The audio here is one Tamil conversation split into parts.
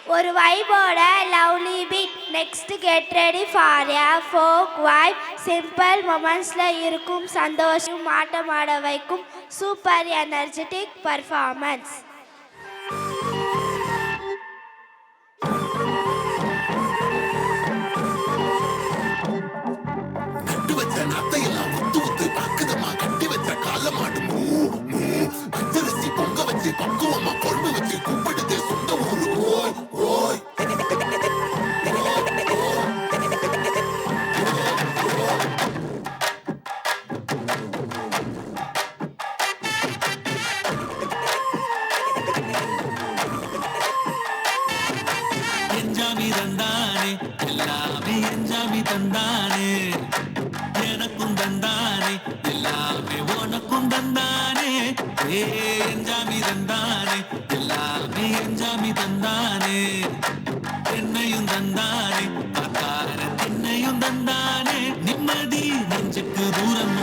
ஒரு வைபோட lovely beat. Next get ready for a folk vibe. Simple மொமெண்ட்ஸில் இருக்கும் சந்தோஷம் ஆட்டமாட வைக்கும் சூப்பர் எனர்ஜெட்டிக் பர்ஃபார்மன்ஸ். பக்குவமா கொண்டு வச்சு கூப்பிடுது சொந்த ஊரு ஓய் ஓய். எஞ்சாமி தந்தானே எல்லாமே எஞ்சாமி தந்தானே எனக்கும் தந்தானே எல்லாமே உனக்கும் தந்தானே எஞ்சாமி தந்தானே எல்லாமே எஞ்சாமி தந்தானே என்னையும் தந்தானே காத்தார என்னையும் தந்தானே நிம்மதி நெஞ்சுக்கு தூரம்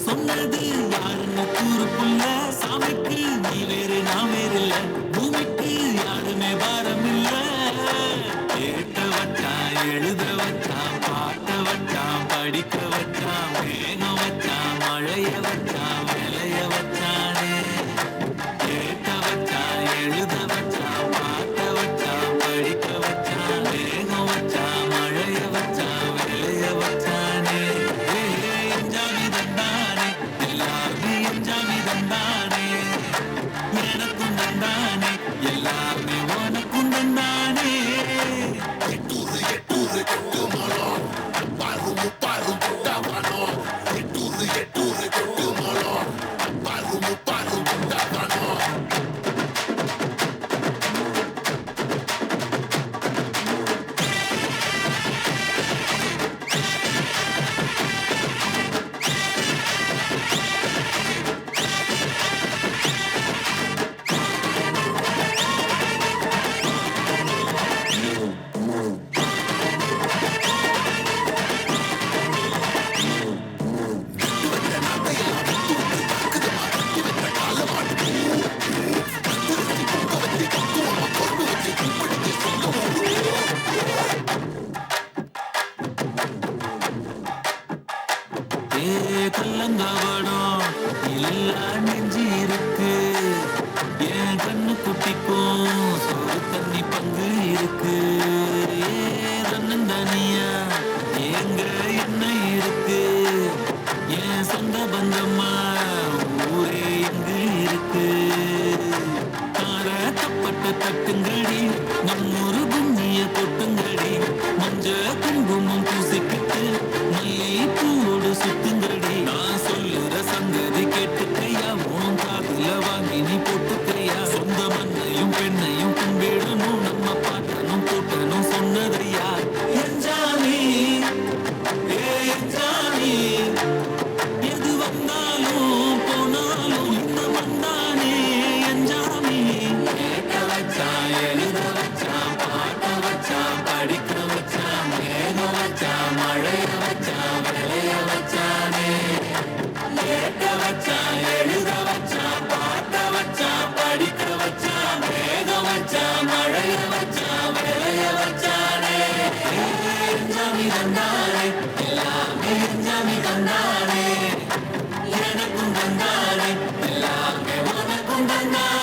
சொன்னது யாருன்னு கூறுக்குள்ள சாமிக்கு நீ வேறு நான் வேறு இல்ல பூமிக்கு யாருமே பாரம் இல்ல கேட்ட வச்சான் எழுத வச்சான் பாட்ட வச்சான் படிக்க வச்சான் வேகம் வச்சான் மழைய வச்சான் விளைய வச்சானே கேட்ட வச்சான் எழுத வச்சான் பாட்ட வச்சான் படிக்க வச்சான் வேகம் வச்சான் மழைய வச்சான் விளைய வச்சானே எஞ்சாமி தந்தானே எல்லாமே எஞ்சாமி தந்தானே எனக்கும் தந்தானே எல்லாமே உனக்கும் தந்தானே. எட்டூரு எட்டூரு கொட்டு மலம் பாரும் பாரும் கொட்டாவானோ. எட்டூரு எட்டூரு கொட்டு மலம் பாரும் பாரும் கொட்டாவானோ. கல்லங்கவடம் இல்லா நெஞ்சு இருக்கு என் கண்ணு குட்டிக்கும் சோறு தண்ணி பங்கு இருக்கு தனியா எங்க என்ன இருக்கு என் சொந்த பந்தம்மா ஊரே எங்கு இருக்கு தப்பட்ட தட்டுங்கடி நம்மொரு பூமிய கொட்டுங்கடி மஞ்ச குங்குமம் பூசிக்கிட்டு மல்லி பூவோடு சுத்துங்கடி நான் சொல்லுற சங்கதி கேட்டுக்கையா உன் காதுல வாங்கி நீ போட்டுக்கையா சொந்த மண்ணையும் பெண்ணையும் கும்பிடணும் நம்ம பாட்டனும் போட்டனும் சொன்னதையா எஞ்சாமி எஞ்சாமி எது வந்தாலும் போனாலும் இந்த வந்தானே எஞ்சாமி கேட்க வச்சான் எழுத வச்சான் பாட்ட வச்சான் படிக்க வச்சான் மேகம் வச்சான் மழைய வச்சான் விளைய வச்சானே கேட்க வச்சான் எழுத வச்சான் பாட்ட வச்சான் படிக்க வச்சான் மேகம் வச்சான் மழைய வச்சான் விளைய வச்சானே எஞ்சாமி தந்தானே எல்லாமே எஞ்சாமி தந்தானே எனக்கும் தந்தானே எல்லாமே உனக்கும் தந்தானே.